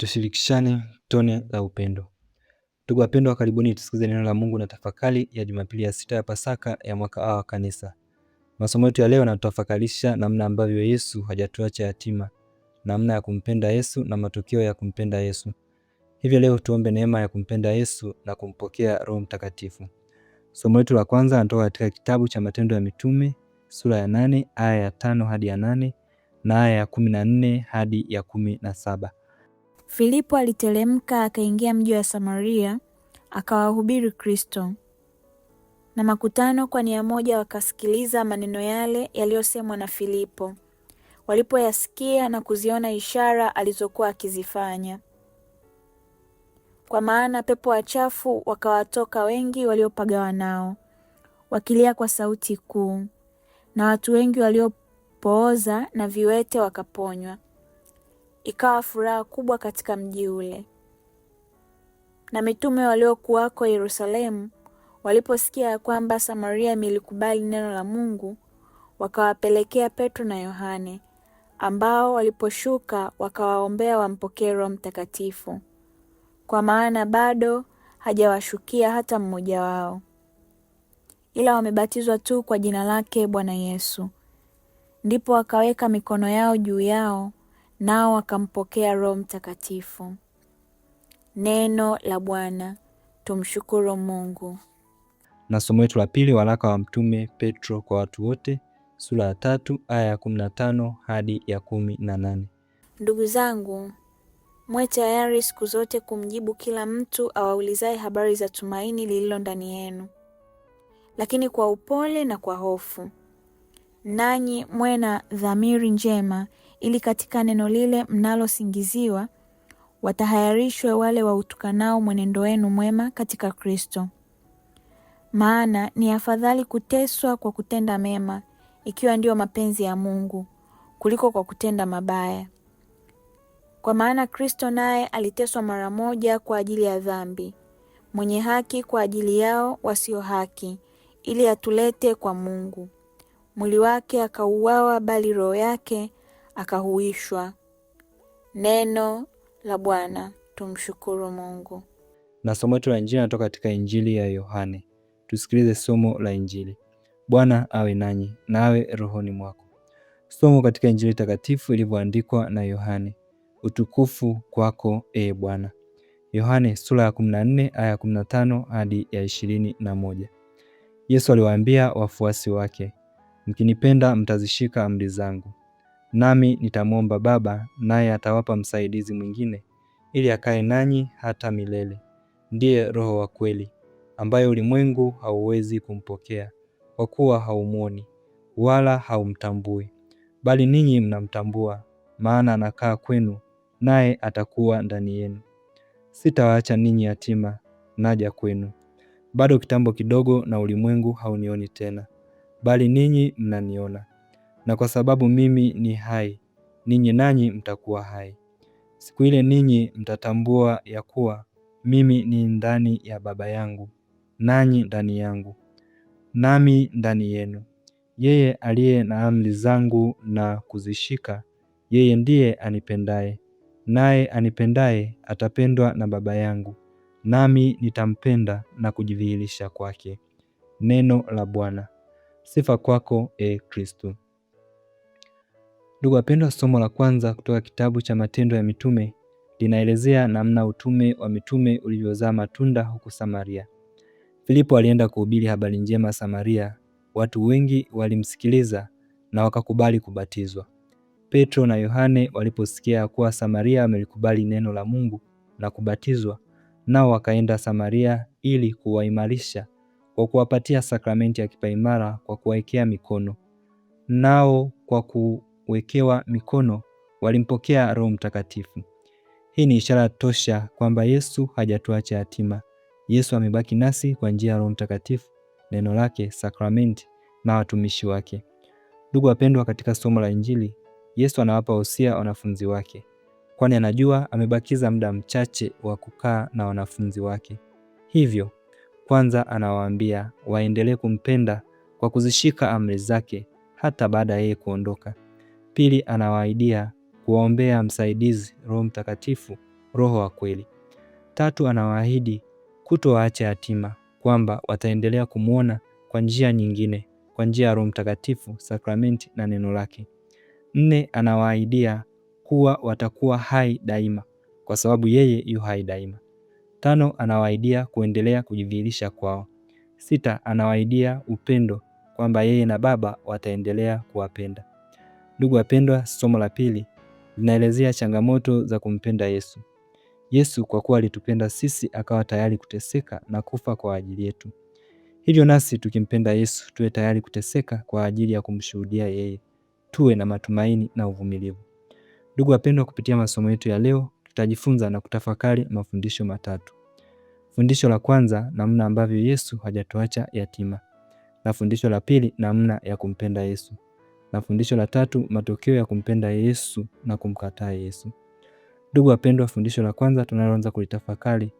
Tushirikishane tone la upendo. Ndugu wapendwa, karibuni tusikize neno la Mungu na tafakari ya Jumapili ya sita ya Pasaka ya mwaka A wa Kanisa. Masomo yetu ya leo yanatufakarisha namna ambavyo Yesu hajatuacha yatima, namna ya kumpenda Yesu na matokeo ya kumpenda Yesu. Hivyo leo tuombe neema ya kumpenda Yesu na kumpokea Roho Mtakatifu. Somo letu la kwanza linatoka katika kitabu cha Matendo ya Mitume sura ya 8 aya ya 5 hadi ya 8 na aya ya 14 hadi ya 17. Filipo aliteremka akaingia mji wa Samaria akawahubiri Kristo. Na makutano kwa nia moja wakasikiliza maneno yale yaliyosemwa na Filipo, walipoyasikia na kuziona ishara alizokuwa akizifanya. Kwa maana pepo wachafu wakawatoka wengi waliopagawa nao, wakilia kwa sauti kuu, na watu wengi waliopooza na viwete wakaponywa. Ikawa furaha kubwa katika mji ule. Na mitume waliokuwako Yerusalemu waliposikia ya kwamba Samaria imelikubali neno la Mungu, wakawapelekea Petro na Yohane, ambao waliposhuka wakawaombea wampokee Roho Mtakatifu, kwa maana bado hajawashukia hata mmoja wao, ila wamebatizwa tu kwa jina lake Bwana Yesu. Ndipo wakaweka mikono yao juu yao, nao wakampokea Roho Mtakatifu. Neno la Bwana. Tumshukuru Mungu. Na somo letu la pili, waraka wa Mtume Petro kwa watu wote, sura ya 3 aya ya 15 hadi ya 18. Ndugu zangu, mwe tayari siku zote kumjibu kila mtu awaulizaye habari za tumaini lililo ndani yenu, lakini kwa upole na kwa hofu. Nanyi mwe na dhamiri njema, ili katika neno lile mnalosingiziwa watahayarishwe wale wautukanao mwenendo wenu mwema katika Kristo. Maana ni afadhali kuteswa kwa kutenda mema, ikiwa ndio mapenzi ya Mungu, kuliko kwa kutenda mabaya. Kwa maana Kristo naye aliteswa mara moja kwa ajili ya dhambi, mwenye haki kwa ajili yao wasio haki, ili atulete kwa Mungu. Mwili wake akauawa, bali roho yake akahuishwa. Neno la Bwana. Tumshukuru Mungu. Na somo letu la Injili linatoka katika Injili ya Yohane. Tusikilize somo la Injili. Bwana awe nanyi na awe rohoni mwako. Somo katika Injili takatifu ilivyoandikwa na Yohane. Utukufu kwako Bwana. Yohane sura ya 14 aya ya 15 hadi ya 21. Yesu aliwaambia wafuasi wake, mkinipenda mtazishika amri zangu. Nami nitamwomba Baba, naye atawapa msaidizi mwingine, ili akae nanyi hata milele. Ndiye Roho wa kweli, ambaye ulimwengu hauwezi kumpokea, kwa kuwa haumwoni wala haumtambui. Bali ninyi mnamtambua, maana anakaa kwenu, naye atakuwa ndani yenu. Sitawaacha ninyi yatima, naja kwenu. Bado kitambo kidogo, na ulimwengu haunioni tena, bali ninyi mnaniona. Na kwa sababu mimi ni hai, ninyi nanyi mtakuwa hai. Siku ile ninyi mtatambua ya kuwa mimi ni ndani ya Baba yangu, nanyi ndani yangu, nami ndani yenu. Yeye aliye na amri zangu na kuzishika, yeye ndiye anipendaye, naye anipendaye atapendwa na Baba yangu, nami nitampenda na kujidhihirisha kwake. Neno la Bwana. Sifa kwako Kristo. Ndugu wapendwa, somo la kwanza kutoka kitabu cha Matendo ya Mitume linaelezea namna utume wa mitume ulivyozaa matunda huku Samaria. Filipo alienda kuhubiri habari njema Samaria. Watu wengi walimsikiliza na wakakubali kubatizwa. Petro na Yohane waliposikia kuwa Samaria wamelikubali neno la Mungu na kubatizwa, nao wakaenda Samaria ili kuwaimarisha kwa kuwapatia sakramenti ya kipaimara kwa kuwaekea mikono. Nao kwa kuwekewa mikono walimpokea Roho Mtakatifu. Hii ni ishara tosha kwamba Yesu hajatuacha yatima. Yesu amebaki nasi kwa njia ya Roho Mtakatifu, neno lake, sakramenti na watumishi wake. Ndugu wapendwa, katika somo la Injili, Yesu anawapa wosia wanafunzi wake, kwani anajua amebakiza muda mchache wa kukaa na wanafunzi wake. Hivyo, kwanza anawaambia waendelee kumpenda kwa kuzishika amri zake hata baada ya yeye kuondoka. Pili, anawaahidia kuwaombea msaidizi, Roho Mtakatifu, Roho wa kweli. 3, anawaahidi kutowaacha yatima, kwamba wataendelea kumwona kwa njia nyingine, kwa njia ya Roho Mtakatifu, sakramenti na neno lake. 4, anawaahidia kuwa watakuwa hai daima, kwa sababu yeye yu hai daima. 5, anawaahidia kuendelea kujidhihirisha kwao. 6, anawaahidia upendo, kwamba yeye na Baba wataendelea kuwapenda. Ndugu wapendwa, somo la pili linaelezea changamoto za kumpenda Yesu. Yesu kwa kuwa alitupenda sisi akawa tayari kuteseka na kufa kwa ajili yetu. Hivyo nasi tukimpenda Yesu tuwe tayari kuteseka kwa ajili ya kumshuhudia yeye. Tuwe na matumaini na uvumilivu. Ndugu wapendwa, kupitia masomo yetu ya leo tutajifunza na kutafakari mafundisho matatu. Fundisho la kwanza, namna ambavyo Yesu hajatuacha yatima. Na fundisho la pili, namna ya kumpenda Yesu. Na fundisho la tatu, matokeo ya kumpenda Yesu na kumkataa Yesu. Ndugu wapendwa, fundisho la kwanza tunaloanza kulitafakari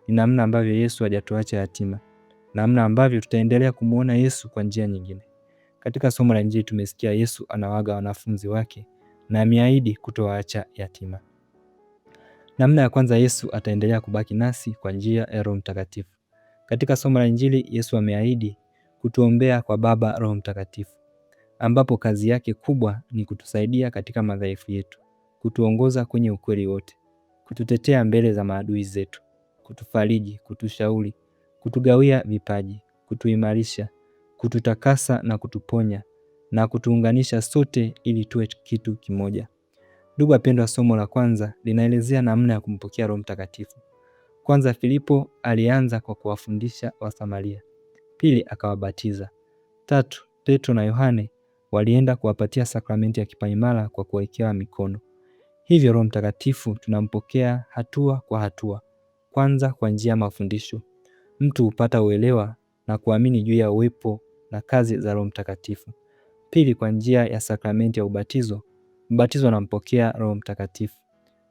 ni namna ambavyo Yesu hajatuacha yatima. Namna ambavyo tutaendelea kumuona Yesu kwa njia nyingine. Katika somo la Injili tumesikia Yesu anawaaga wanafunzi wake na ameahidi kutowaacha yatima. Namna ya kwanza, Yesu ataendelea kubaki nasi kwa njia ya Roho Mtakatifu. Katika somo la Injili Yesu ameahidi kutuombea kwa Baba Roho Mtakatifu, ambapo kazi yake kubwa ni kutusaidia katika madhaifu yetu, kutuongoza kwenye ukweli wote, kututetea mbele za maadui zetu, kutufariji, kutushauri, kutugawia vipaji, kutuimarisha, kututakasa na kutuponya na kutuunganisha sote ili tuwe kitu kimoja. Ndugu wapendwa, somo la kwanza linaelezea namna ya kumpokea Roho Mtakatifu. Kwanza, Filipo alianza kwa kuwafundisha Wasamaria. Pili, akawabatiza. 3, Petro na Yohane walienda kuwapatia sakramenti ya kipaimara kwa kuwekewa mikono. Hivyo Roho Mtakatifu tunampokea hatua kwa hatua. Kwanza kwa njia ya mafundisho. Mtu hupata uelewa na kuamini juu ya uwepo na kazi za Roho Mtakatifu. Pili, kwa njia ya sakramenti ya ubatizo. Mbatizo anampokea Roho Mtakatifu.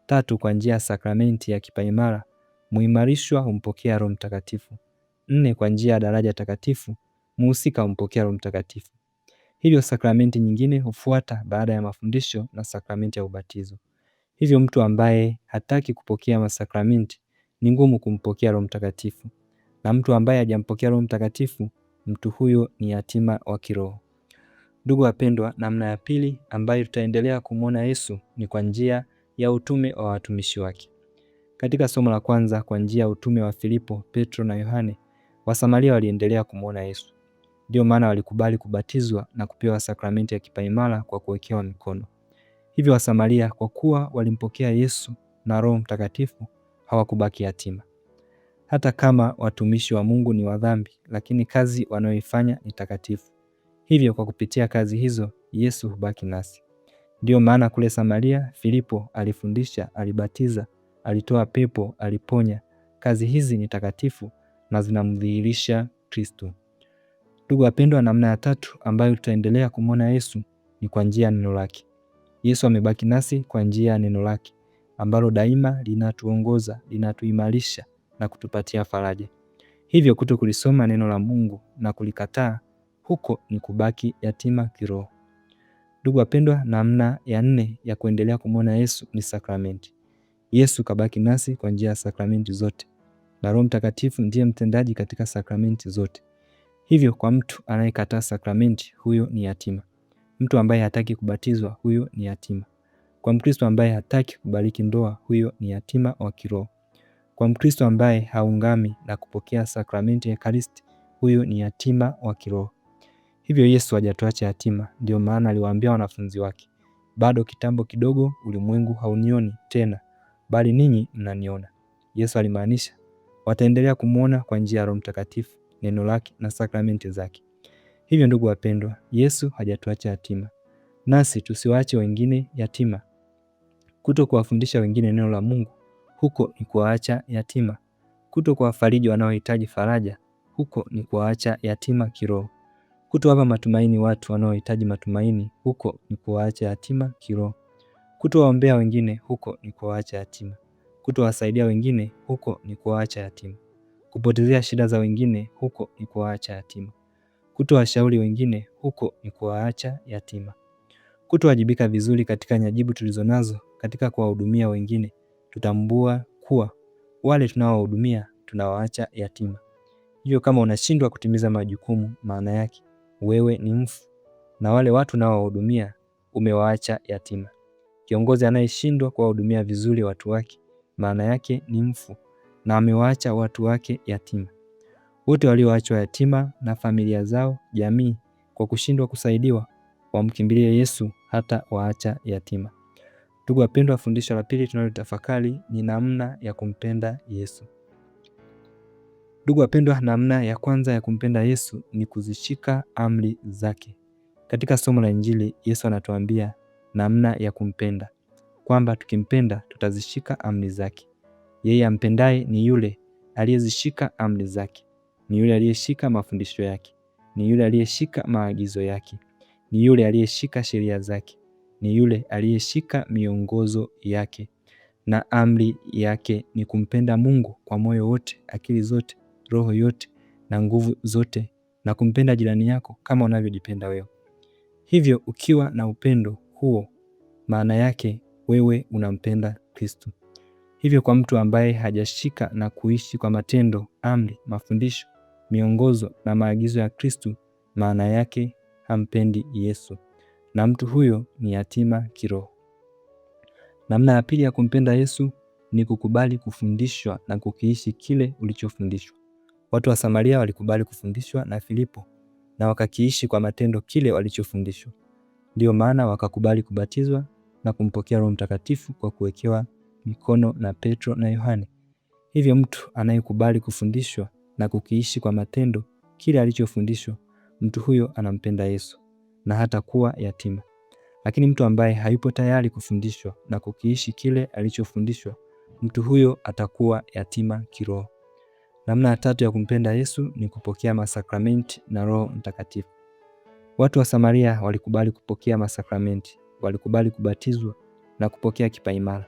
3, kwa njia ya sakramenti ya kipaimara, muimarishwa humpokea Roho Mtakatifu. 4, kwa njia ya daraja takatifu, muhusika humpokea Roho Mtakatifu. Hivyo sakramenti nyingine hufuata baada ya mafundisho na sakramenti ya ubatizo. Hivyo mtu ambaye hataki kupokea masakramenti ni ngumu kumpokea Roho Mtakatifu. Na mtu ambaye hajampokea Roho Mtakatifu, mtu huyo ni yatima wa kiroho. Ndugu wapendwa, namna ya pili ambayo tutaendelea kumwona Yesu ni kwa njia ya utume wa watumishi wake. Katika somo la kwanza, kwa njia ya utume wa Filipo, Petro na Yohane, Wasamaria waliendelea kumwona Yesu. Ndio maana walikubali kubatizwa na kupewa sakramenti ya kipaimara kwa kuwekewa mikono. Hivyo Wasamaria kwa kuwa walimpokea Yesu na Roho Mtakatifu hawakubaki yatima. Hata kama watumishi wa Mungu ni wadhambi, lakini kazi wanayoifanya ni takatifu. Hivyo kwa kupitia kazi hizo Yesu hubaki nasi. Ndio maana kule Samaria Filipo alifundisha, alibatiza, alitoa pepo, aliponya. Kazi hizi ni takatifu na zinamdhihirisha Kristo. Ndugu wapendwa, namna ya tatu ambayo tutaendelea kumwona Yesu ni kwa njia ya neno lake. Yesu amebaki nasi kwa njia ya neno lake ambalo daima linatuongoza, linatuimarisha na kutupatia faraja. Hivyo kutokulisoma neno la Mungu na kulikataa, huko ni kubaki yatima kiroho. Ndugu wapendwa, namna ya 4 ya kuendelea kumwona Yesu ni sakramenti. Yesu kabaki nasi kwa njia ya sakramenti zote, na Roho Mtakatifu ndiye mtendaji katika sakramenti zote. Hivyo kwa mtu anayekataa sakramenti, huyo ni yatima. Mtu ambaye hataki kubatizwa, huyo ni yatima. Kwa Mkristo ambaye hataki kubariki ndoa, huyo ni yatima wa kiroho. Kwa Mkristo ambaye haungami na kupokea sakramenti ya Ekaristi, huyo ni yatima wa kiroho. Hivyo Yesu hajatuacha yatima. Ndio maana aliwaambia wanafunzi wake, bado kitambo kidogo ulimwengu haunioni tena, bali ninyi mnaniona. Yesu alimaanisha wataendelea kumwona kwa njia ya Roho Mtakatifu, neno lake na sakramenti zake. Hivyo ndugu wapendwa, Yesu hajatuacha yatima, nasi tusiwaache wengine yatima. Kuto kuwafundisha wengine neno la Mungu, huko ni kuwaacha yatima. Kuto kuwafariji wanaohitaji faraja, huko ni kuwaacha yatima kiroho. Kutowapa matumaini watu wanaohitaji matumaini, huko ni kuwaacha yatima kiroho. Kutowaombea wengine, huko ni kuwaacha yatima. Kutowasaidia wengine, huko ni kuwaacha yatima. Kupotezea shida za wengine, huko ni kuwaacha yatima. Kutowashauri wengine, huko ni kuwaacha yatima. Kutowajibika vizuri katika nyajibu tulizonazo katika kuwahudumia wengine, tutambua kuwa wale tunaowahudumia tunawaacha yatima. Hivyo kama unashindwa kutimiza majukumu, maana yake wewe ni mfu, na wale watu unaowahudumia umewaacha yatima. Kiongozi anayeshindwa kuwahudumia vizuri watu wake, maana yake ni mfu na amewaacha watu wake yatima. Wote walioachwa yatima na familia zao, jamii, kwa kushindwa kusaidiwa, wamkimbilie Yesu hata waacha yatima. Ndugu wapendwa, fundisho la pili tunalotafakari ni namna ya kumpenda Yesu. Ndugu wapendwa, namna ya kwanza ya kumpenda Yesu ni kuzishika amri zake. Katika somo la Injili, Yesu anatuambia namna ya kumpenda, kwamba tukimpenda tutazishika amri zake. Yeye ampendaye ni yule aliyezishika amri zake, ni yule aliyeshika mafundisho yake, ni yule aliyeshika maagizo yake, ni yule aliyeshika sheria zake, ni yule aliyeshika miongozo yake. Na amri yake ni kumpenda Mungu kwa moyo wote, akili zote, roho yote na nguvu zote, na kumpenda jirani yako kama unavyojipenda wewe. Hivyo ukiwa na upendo huo, maana yake wewe unampenda Kristo. Hivyo kwa mtu ambaye hajashika na kuishi kwa matendo amri, mafundisho, miongozo na maagizo ya Kristo, maana yake hampendi Yesu, na mtu huyo ni yatima kiroho. Namna ya pili ya kumpenda Yesu ni kukubali kufundishwa na kukiishi kile ulichofundishwa. Watu wa Samaria walikubali kufundishwa na Filipo na wakakiishi kwa matendo kile walichofundishwa. Ndio maana wakakubali kubatizwa na kumpokea Roho Mtakatifu kwa kuwekewa mikono na Petro na Yohane. Hivyo mtu anayekubali kufundishwa na kukiishi kwa matendo kile alichofundishwa, mtu huyo anampenda Yesu na hata kuwa yatima. Lakini mtu ambaye hayupo tayari kufundishwa na kukiishi kile alichofundishwa, mtu huyo atakuwa yatima kiroho. Namna ya tatu ya kumpenda Yesu ni kupokea masakramenti na Roho Mtakatifu. Watu wa Samaria walikubali kupokea masakramenti, walikubali kubatizwa na kupokea kipaimara.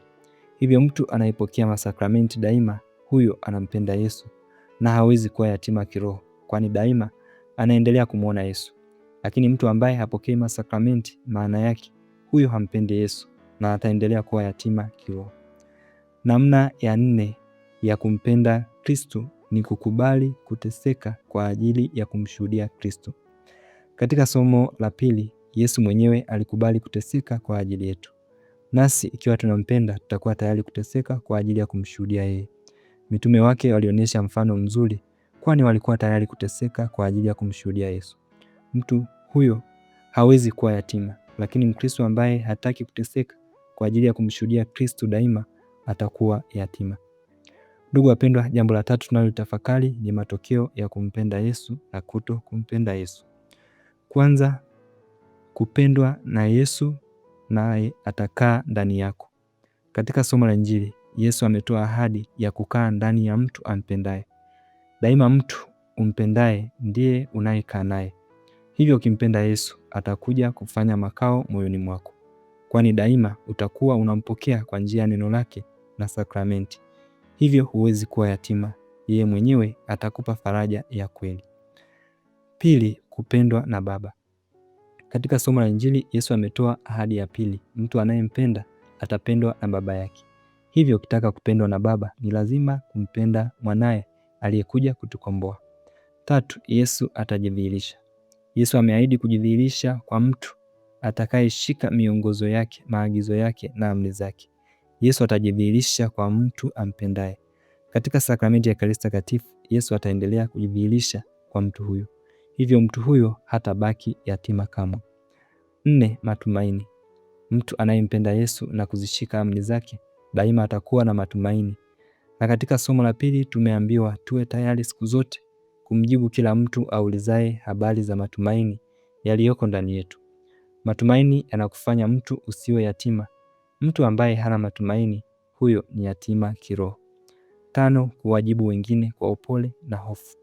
Hivyo mtu anayepokea masakramenti daima, huyo anampenda Yesu na hawezi kuwa yatima kiroho, kwani daima anaendelea kumwona Yesu. Lakini mtu ambaye hapokei masakramenti, maana yake huyo hampendi Yesu na ataendelea kuwa yatima kiroho. Namna ya nne ya kumpenda Kristo ni kukubali kuteseka kwa ajili ya kumshuhudia Kristo. Katika somo la pili, Yesu mwenyewe alikubali kuteseka kwa ajili yetu. Nasi ikiwa tunampenda, tutakuwa tayari kuteseka kwa ajili ya kumshuhudia yeye. Mitume wake walionyesha mfano mzuri, kwani walikuwa tayari kuteseka kwa ajili ya kumshuhudia Yesu. Mtu huyo hawezi kuwa yatima, lakini Mkristo ambaye hataki kuteseka kwa ajili ya kumshuhudia Kristo daima atakuwa yatima. Ndugu wapendwa, jambo la tatu tunalotafakari ni matokeo ya kumpenda Yesu na kuto kumpenda Yesu. Kwanza, kupendwa na Yesu naye atakaa ndani yako. Katika somo la Injili, Yesu ametoa ahadi ya kukaa ndani ya mtu ampendaye. Daima mtu umpendaye ndiye unayekaa naye. Hivyo ukimpenda Yesu atakuja kufanya makao moyoni mwako, kwani daima utakuwa unampokea kwa njia ya neno lake na sakramenti. Hivyo huwezi kuwa yatima, yeye mwenyewe atakupa faraja ya kweli. Pili, kupendwa na Baba. Katika somo la Injili, Yesu ametoa ahadi ya pili, mtu anayempenda atapendwa na Baba yake. Hivyo ukitaka kupendwa na Baba ni lazima kumpenda mwanaye aliyekuja kutukomboa. Tatu, Yesu atajidhihirisha. Yesu ameahidi kujidhihirisha kwa mtu atakayeshika miongozo yake, maagizo yake na amri zake. Yesu atajidhihirisha kwa mtu ampendaye. Katika sakramenti ya Ekaristi Takatifu, Yesu ataendelea kujidhihirisha kwa mtu huyo. Hivyo mtu huyo hatabaki yatima kamwe. 4, matumaini. Mtu anayempenda Yesu na kuzishika amri zake daima atakuwa na matumaini. Na katika somo la pili tumeambiwa tuwe tayari siku zote kumjibu kila mtu aulizaye habari za matumaini yaliyoko ndani yetu. Matumaini yanakufanya mtu usiwe yatima. Mtu ambaye hana matumaini, huyo ni yatima kiroho. 5, kuwajibu wengine kwa upole na hofu.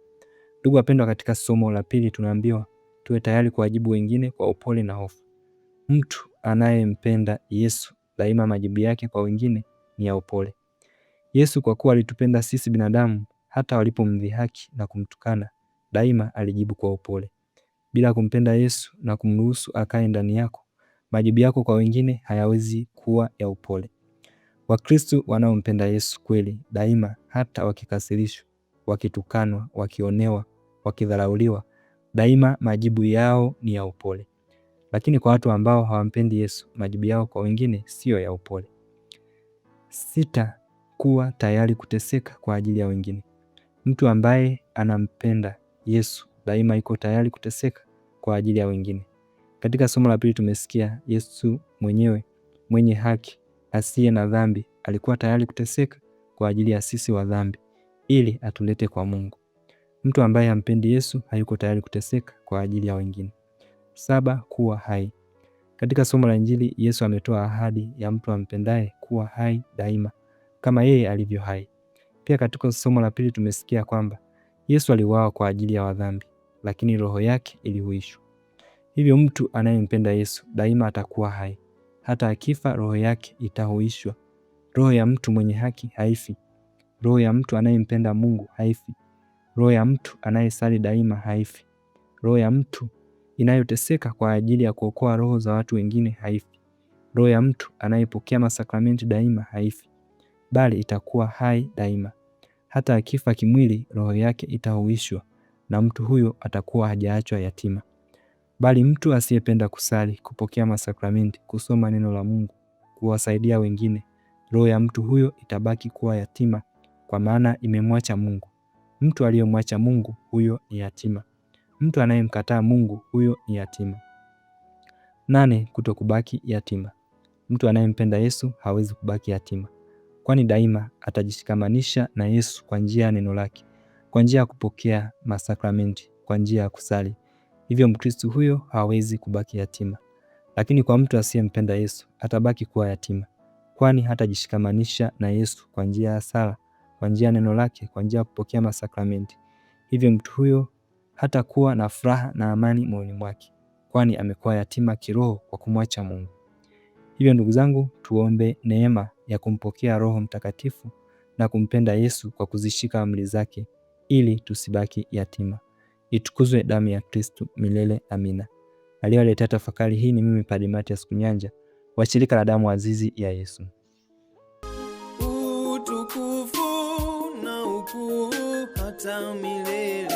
Ndugu wapendwa, katika somo la pili tunaambiwa tuwe tayari kuwajibu wengine kwa upole na hofu. Mtu anayempenda Yesu daima majibu yake kwa wengine ni ya upole. Yesu kwa kuwa alitupenda sisi binadamu, hata walipomdhihaki na kumtukana, daima alijibu kwa upole. Bila kumpenda Yesu na kumruhusu akae ndani yako, majibu yako kwa wengine hayawezi kuwa ya upole. Wakristo wanaompenda Yesu kweli daima, hata wakikasirishwa, wakitukanwa, wakionewa, wakidharauliwa, daima majibu yao ni ya upole. Lakini kwa watu ambao hawampendi Yesu, majibu yao kwa wengine sio ya upole. 6. Kuwa tayari kuteseka kwa ajili ya wengine. Mtu ambaye anampenda Yesu daima yuko tayari kuteseka kwa ajili ya wengine. Katika somo la pili tumesikia Yesu mwenyewe mwenye haki asiye na dhambi alikuwa tayari kuteseka kwa ajili ya sisi wa dhambi ili atulete kwa Mungu. Mtu ambaye hampendi Yesu hayuko tayari kuteseka kwa ajili ya wengine. 7. Kuwa hai. Katika somo la Injili Yesu ametoa ahadi ya mtu ampendaye kuwa hai daima kama yeye alivyo hai. Pia katika somo la pili tumesikia kwamba Yesu aliuawa kwa ajili ya wadhambi, lakini roho yake ilihuishwa. Hivyo mtu anayempenda Yesu daima atakuwa hai. Hata akifa roho yake itahuishwa. Roho ya mtu mwenye haki haifi. Roho ya mtu anayempenda Mungu haifi. Roho ya mtu anayesali daima haifi. Roho ya mtu inayoteseka kwa ajili ya kuokoa roho za watu wengine haifi. Roho ya mtu anayepokea masakramenti daima haifi, bali itakuwa hai daima. Hata akifa kimwili, roho yake itahuishwa na mtu huyo atakuwa hajaachwa yatima. Bali mtu asiyependa kusali, kupokea masakramenti, kusoma neno la Mungu, kuwasaidia wengine, roho ya mtu huyo itabaki kuwa yatima, kwa maana imemwacha Mungu. Mtu aliyemwacha Mungu huyo ni yatima. Mtu anayemkataa Mungu huyo ni yatima. 8. Kutokubaki yatima. Mtu anayempenda Yesu hawezi kubaki yatima, kwani daima atajishikamanisha na Yesu kwa njia ya neno lake, kwa njia ya kupokea masakramenti, kwa njia ya kusali. Hivyo Mkristo huyo hawezi kubaki yatima. Lakini kwa mtu asiyempenda Yesu atabaki kuwa yatima, kwani hatajishikamanisha na Yesu kwa njia ya sala, kwa njia ya neno lake, kwa njia ya kupokea masakramenti. Hivyo mtu huyo hatakuwa na furaha na amani moyoni mwake, kwani amekuwa yatima kiroho kwa kumwacha Mungu. Hivyo ndugu zangu, tuombe neema ya kumpokea Roho Mtakatifu na kumpenda Yesu kwa kuzishika amri zake ili tusibaki yatima. Itukuzwe damu ya Kristo milele. Amina. Aliyewaletea tafakari hii ni mimi Padre Mathias Kunyanja wa shirika la damu azizi ya Yesu. Utukufu na ukuu hata milele.